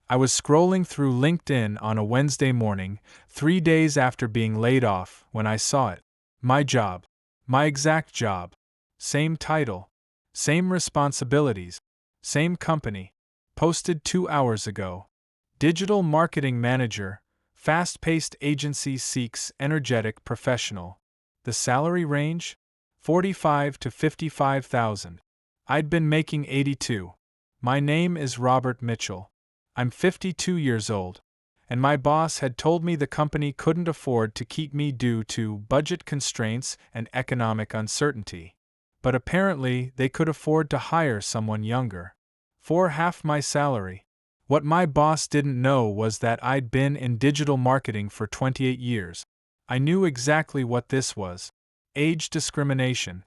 I was scrolling through LinkedIn on a Wednesday morning, 3 days after being laid off, when I saw it. My job. My exact job. Same title. Same responsibilities. Same company. Posted 2 hours ago. Digital Marketing Manager. Fast-paced agency seeks energetic professional. The salary range? 45 to 55,000. I'd been making 82. My name is Robert Mitchell. I'm 52 years old, and my boss had told me the company couldn't afford to keep me due to budget constraints and economic uncertainty. But apparently they could afford to hire someone younger. For half my salary. What my boss didn't know was that I'd been in digital marketing for 28 years. I knew exactly what this was. Age discrimination.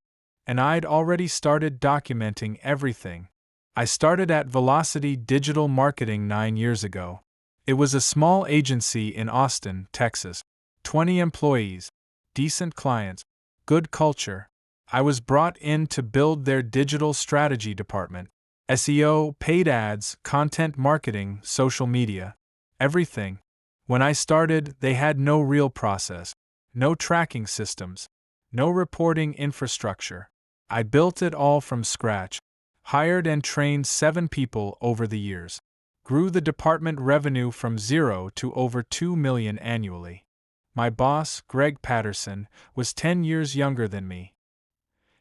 And I'd already started documenting everything. I started at Velocity Digital Marketing 9 years ago. It was a small agency in Austin, Texas. 20 employees. Decent clients. Good culture. I was brought in to build their digital strategy department. SEO, paid ads, content marketing, social media. Everything. When I started, they had no real process. No tracking systems. No reporting infrastructure. I built it all from scratch. Hired and trained 7 people over the years. Grew the department revenue from 0 to over $2 million annually. My boss, Greg Patterson, was 10 years younger than me.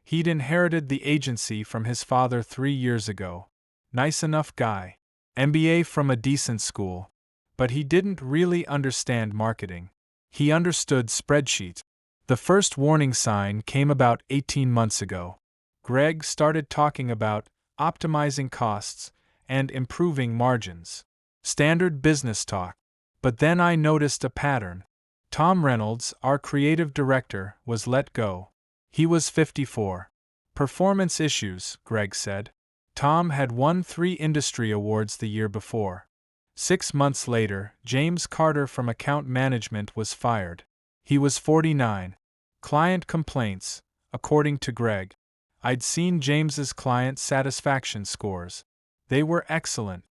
He'd inherited the agency from his father 3 years ago. Nice enough guy. MBA from a decent school. But he didn't really understand marketing. He understood spreadsheets. The first warning sign came about 18 months ago. Greg started talking about optimizing costs and improving margins. Standard business talk. But then I noticed a pattern. Tom Reynolds, our creative director, was let go. He was 54. Performance issues, Greg said. Tom had won 3 industry awards the year before. 6 months later, James Carter from account management was fired. He was 49. Client complaints, according to Greg. I'd seen James's client satisfaction scores. They were excellent.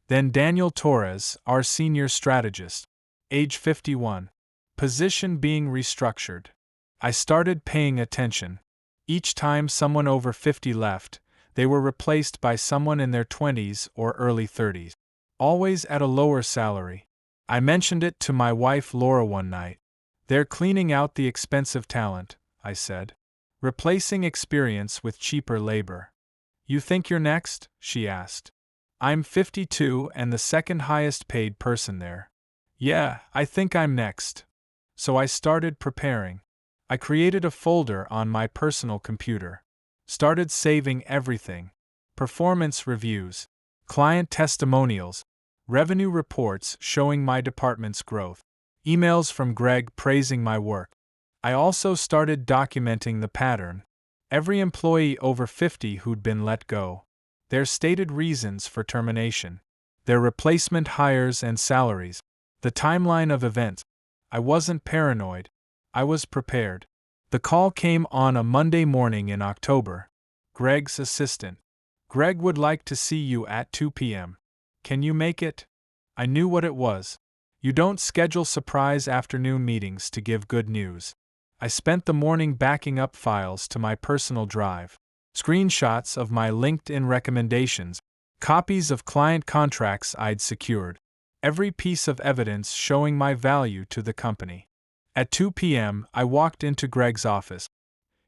Then Daniel Torres, our senior strategist. Age 51. Position being restructured. I started paying attention. Each time someone over 50 left, they were replaced by someone in their 20s or early 30s. Always at a lower salary. I mentioned it to my wife Laura one night. They're cleaning out the expensive talent, I said. Replacing experience with cheaper labor. You think you're next? She asked. I'm 52 and the second highest paid person there. Yeah, I think I'm next. So I started preparing. I created a folder on my personal computer. Started saving everything. Performance reviews. Client testimonials. Revenue reports showing my department's growth. Emails from Greg praising my work. I also started documenting the pattern. Every employee over 50 who'd been let go. Their stated reasons for termination. Their replacement hires and salaries. The timeline of events. I wasn't paranoid. I was prepared. The call came on a Monday morning in October. Greg's assistant. Greg would like to see you at 2 p.m. Can you make it? I knew what it was. You don't schedule surprise afternoon meetings to give good news. I spent the morning backing up files to my personal drive. Screenshots of my LinkedIn recommendations. Copies of client contracts I'd secured. Every piece of evidence showing my value to the company. At 2 p.m., I walked into Greg's office.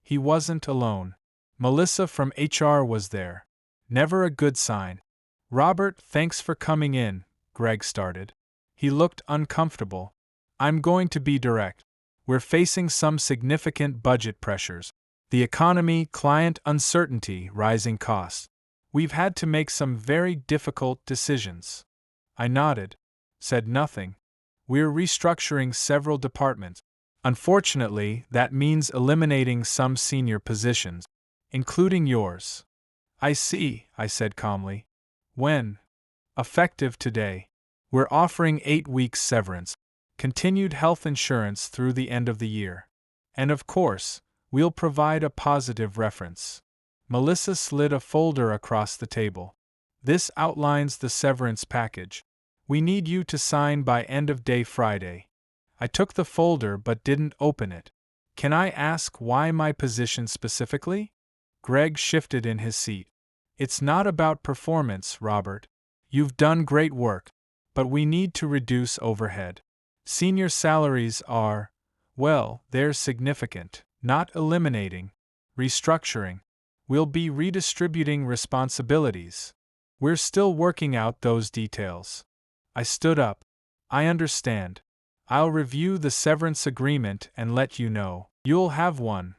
He wasn't alone. Melissa from HR was there. Never a good sign. Robert, thanks for coming in, Greg started. He looked uncomfortable. I'm going to be direct. We're facing some significant budget pressures. The economy, client uncertainty, rising costs. We've had to make some very difficult decisions. I nodded. Said nothing. We're restructuring several departments. Unfortunately, that means eliminating some senior positions, including yours. I see, I said calmly. When? Effective today. We're offering 8 weeks severance, continued health insurance through the end of the year. And of course, we'll provide a positive reference. Melissa slid a folder across the table. This outlines the severance package. We need you to sign by end of day Friday. I took the folder but didn't open it. Can I ask why my position specifically? Greg shifted in his seat. It's not about performance, Robert. You've done great work, but we need to reduce overhead. Senior salaries are, well, they're significant, not eliminating. Restructuring. We'll be redistributing responsibilities. We're still working out those details. I stood up. I understand. I'll review the severance agreement and let you know. You'll have one.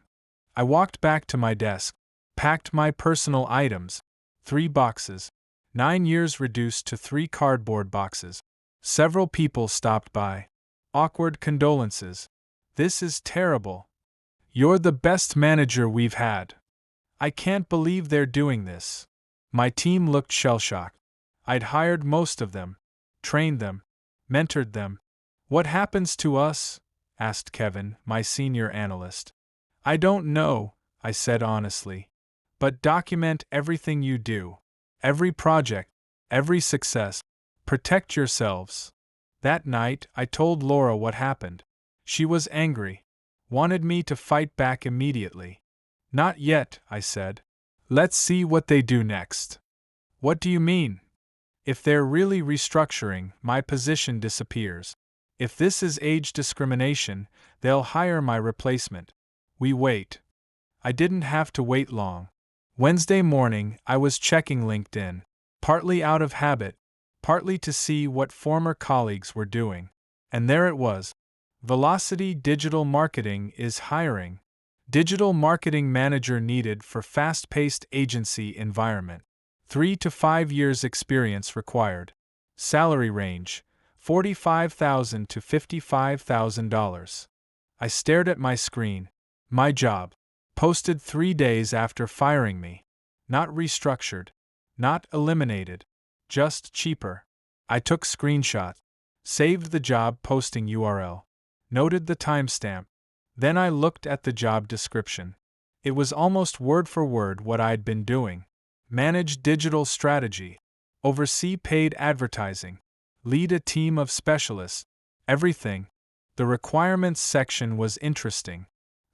I walked back to my desk, packed my personal items, 3 boxes. 9 years reduced to 3 cardboard boxes. Several people stopped by. Awkward condolences. This is terrible. You're the best manager we've had. I can't believe they're doing this. My team looked shell-shocked. I'd hired most of them, trained them, mentored them. What happens to us? Asked Kevin, my senior analyst. I don't know, I said honestly. But document everything you do. Every project, every success. Protect yourselves. That night, I told Laura what happened. She was angry. Wanted me to fight back immediately. Not yet, I said. Let's see what they do next. What do you mean? If they're really restructuring, my position disappears. If this is age discrimination, they'll hire my replacement. We wait. I didn't have to wait long. Wednesday morning, I was checking LinkedIn, partly out of habit, partly to see what former colleagues were doing. And there it was. Velocity Digital Marketing is hiring. Digital marketing manager needed for fast-paced agency environment. 3 to 5 years experience required. Salary range, $45,000 to $55,000. I stared at my screen. My job. Posted 3 days after firing me. Not restructured. Not eliminated. Just cheaper. I took screenshots. Saved the job posting URL. Noted the timestamp. Then I looked at the job description. It was almost word for word what I'd been doing. Manage digital strategy. Oversee paid advertising. Lead a team of specialists. Everything. The requirements section was interesting.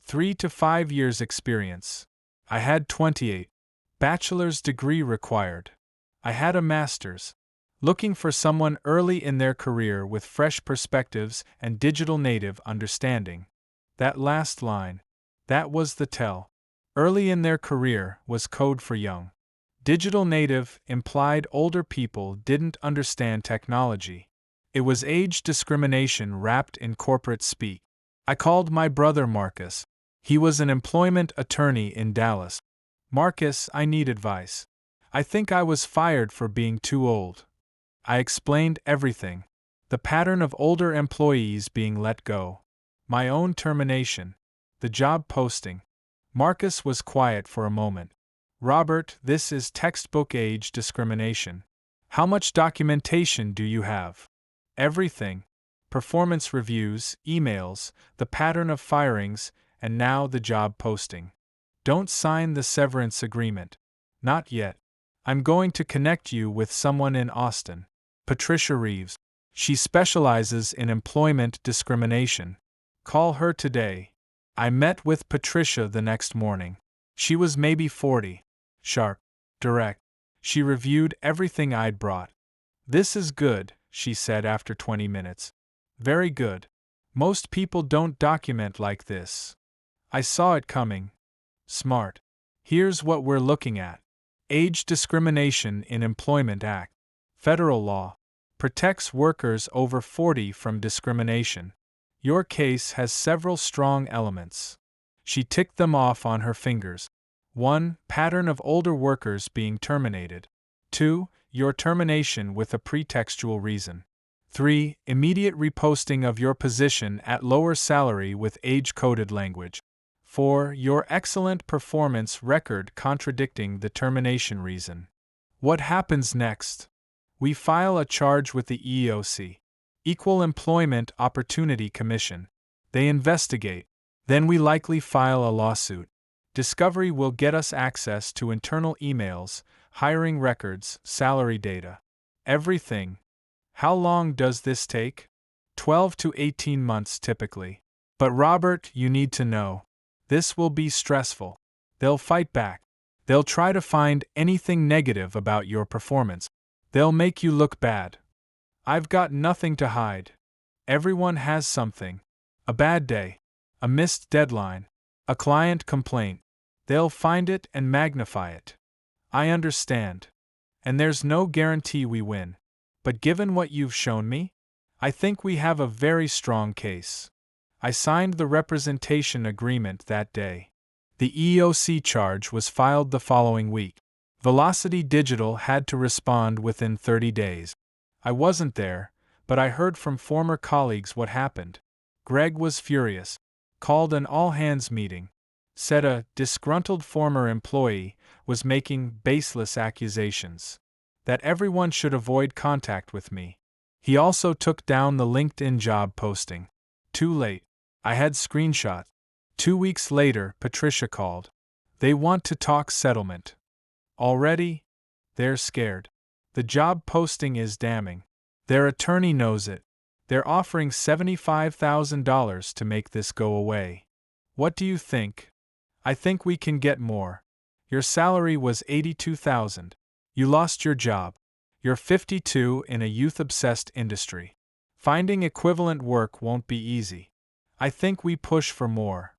3 to 5 years experience. I had 28. Bachelor's degree required. I had a master's. Looking for someone early in their career with fresh perspectives and digital native understanding. That last line. That was the tell. Early in their career was code for young. Digital native implied older people didn't understand technology. It was age discrimination wrapped in corporate speak. I called my brother Marcus. He was an employment attorney in Dallas. Marcus, I need advice. I think I was fired for being too old. I explained everything. The pattern of older employees being let go. My own termination. The job posting. Marcus was quiet for a moment. Robert, this is textbook age discrimination. How much documentation do you have? Everything. Performance reviews, emails, the pattern of firings, and now the job posting. Don't sign the severance agreement. Not yet. I'm going to connect you with someone in Austin. Patricia Reeves. She specializes in employment discrimination. Call her today. I met with Patricia the next morning. She was maybe 40. Sharp. Direct. She reviewed everything I'd brought. This is good, she said after 20 minutes. Very good. Most people don't document like this. I saw it coming. Smart. Here's what we're looking at. Age Discrimination in Employment Act. Federal law. Protects workers over 40 from discrimination. Your case has several strong elements. She ticked them off on her fingers. 1. Pattern of older workers being terminated. 2. Your termination with a pretextual reason. 3. Immediate reposting of your position at lower salary with age-coded language. 4. Your excellent performance record contradicting the termination reason. What happens next? We file a charge with the EEOC, Equal Employment Opportunity Commission. They investigate. Then we likely file a lawsuit. Discovery will get us access to internal emails, hiring records, salary data. Everything. How long does this take? 12 to 18 months typically. But Robert, you need to know. This will be stressful. They'll fight back. They'll try to find anything negative about your performance. They'll make you look bad. I've got nothing to hide. Everyone has something. A bad day. A missed deadline. A client complaint. They'll find it and magnify it. I understand. And there's no guarantee we win. But given what you've shown me, I think we have a very strong case. I signed the representation agreement that day. The EOC charge was filed the following week. Velocity Digital had to respond within 30 days. I wasn't there, but I heard from former colleagues what happened. Greg was furious, called an all-hands meeting, said a disgruntled former employee was making baseless accusations, that everyone should avoid contact with me. He also took down the LinkedIn job posting. Too late. I had screenshots. 2 weeks later, Patricia called. They want to talk settlement. Already? They're scared. The job posting is damning. Their attorney knows it. They're offering $75,000 to make this go away. What do you think? I think we can get more. Your salary was $82,000. You lost your job. You're 52 in a youth-obsessed industry. Finding equivalent work won't be easy. I think we push for more.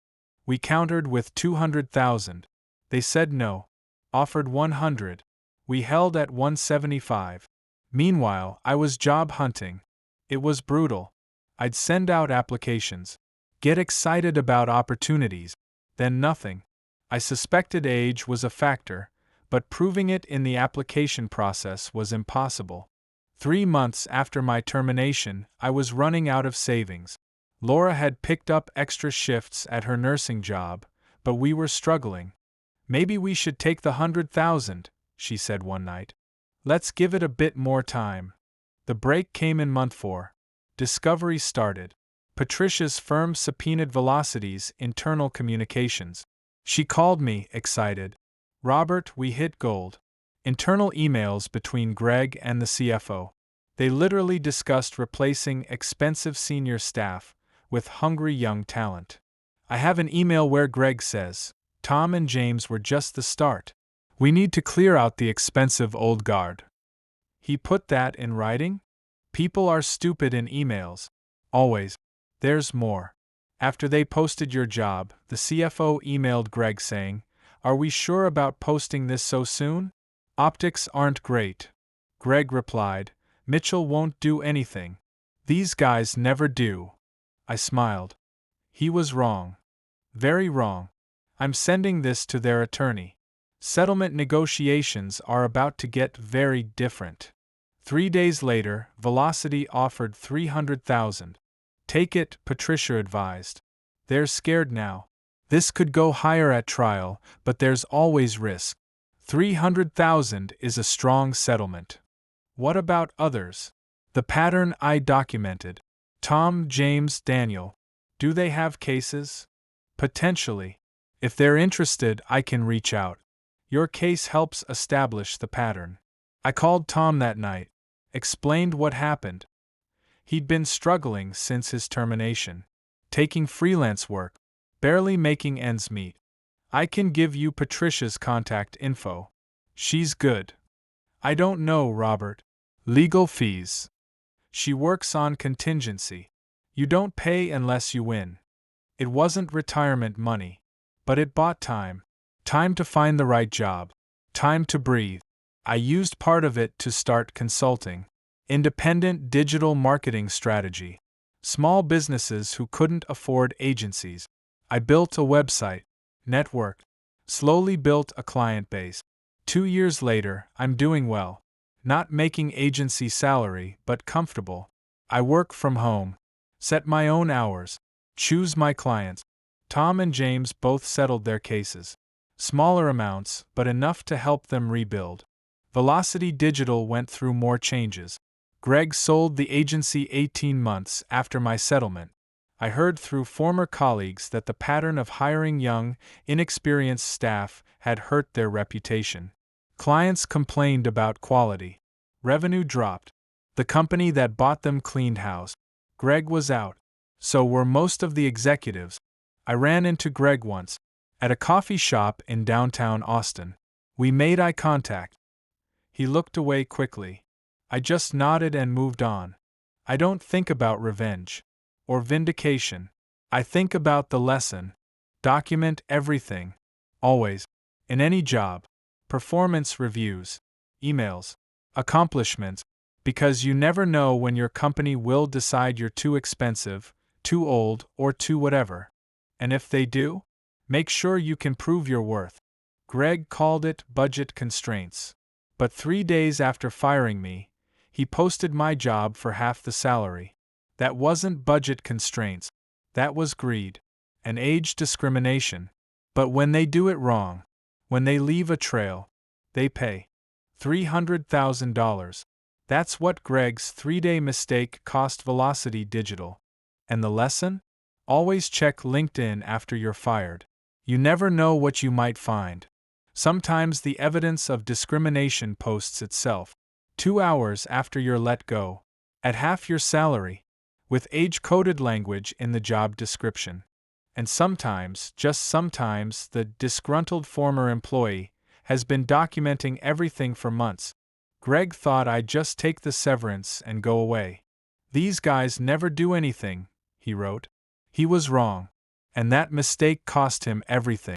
We countered with $200,000. They said no. Offered $100,000. We held at $175,000. Meanwhile, I was job hunting. It was brutal. I'd send out applications, get excited about opportunities, then nothing. I suspected age was a factor, but proving it in the application process was impossible. 3 months after my termination, I was running out of savings. Laura had picked up extra shifts at her nursing job, but we were struggling. Maybe we should take the $100,000, she said one night. Let's give it a bit more time. The break came in month 4. Discovery started. Patricia's firm subpoenaed Velocity's internal communications. She called me, excited. Robert, we hit gold. Internal emails between Greg and the CFO. They literally discussed replacing expensive senior staff with hungry young talent. I have an email where Greg says, Tom and James were just the start. We need to clear out the expensive old guard. He put that in writing? People are stupid in emails. Always. There's more. After they posted your job, the CFO emailed Greg saying, Are we sure about posting this so soon? Optics aren't great. Greg replied, Mitchell won't do anything. These guys never do. I smiled. He was wrong. Very wrong. I'm sending this to their attorney. Settlement negotiations are about to get very different. 3 days later, Velocity offered $300,000. Take it, Patricia advised. They're scared now. This could go higher at trial, but there's always risk. $300,000 is a strong settlement. What about others? The pattern I documented. Tom, James, Daniel. Do they have cases? Potentially. If they're interested, I can reach out. Your case helps establish the pattern. I called Tom that night, explained what happened. He'd been struggling since his termination, taking freelance work, barely making ends meet. I can give you Patricia's contact info. She's good. I don't know, Robert. Legal fees. She works on contingency. You don't pay unless you win. It wasn't retirement money, but it bought time. Time to find the right job. Time to breathe. I used part of it to start consulting. Independent digital marketing strategy. Small businesses who couldn't afford agencies. I built a website. Networked. Slowly built a client base. 2 years later, I'm doing well. Not making agency salary, but comfortable. I work from home. Set my own hours. Choose my clients. Tom and James both settled their cases. Smaller amounts, but enough to help them rebuild. Velocity Digital went through more changes. Greg sold the agency 18 months after my settlement. I heard through former colleagues that the pattern of hiring young, inexperienced staff had hurt their reputation. Clients complained about quality. Revenue dropped. The company that bought them cleaned house. Greg was out. So were most of the executives. I ran into Greg once, at a coffee shop in downtown Austin. We made eye contact. He looked away quickly. I just nodded and moved on. I don't think about revenge or vindication. I think about the lesson. Document everything. Always. In any job. Performance reviews. Emails. Accomplishments. Because you never know when your company will decide you're too expensive, too old, or too whatever. And if they do, make sure you can prove your worth. Greg called it budget constraints. But 3 days after firing me, he posted my job for half the salary. That wasn't budget constraints. That was greed. And age discrimination. But when they do it wrong, when they leave a trail, they pay $300,000. That's what Greg's 3-day mistake cost Velocity Digital. And the lesson? Always check LinkedIn after you're fired. You never know what you might find. Sometimes the evidence of discrimination posts itself. 2 hours after you're let go. At half your salary. With age-coded language in the job description. And sometimes, just sometimes, the disgruntled former employee has been documenting everything for months. Greg thought I'd just take the severance and go away. These guys never do anything, he wrote. He was wrong. And that mistake cost him everything.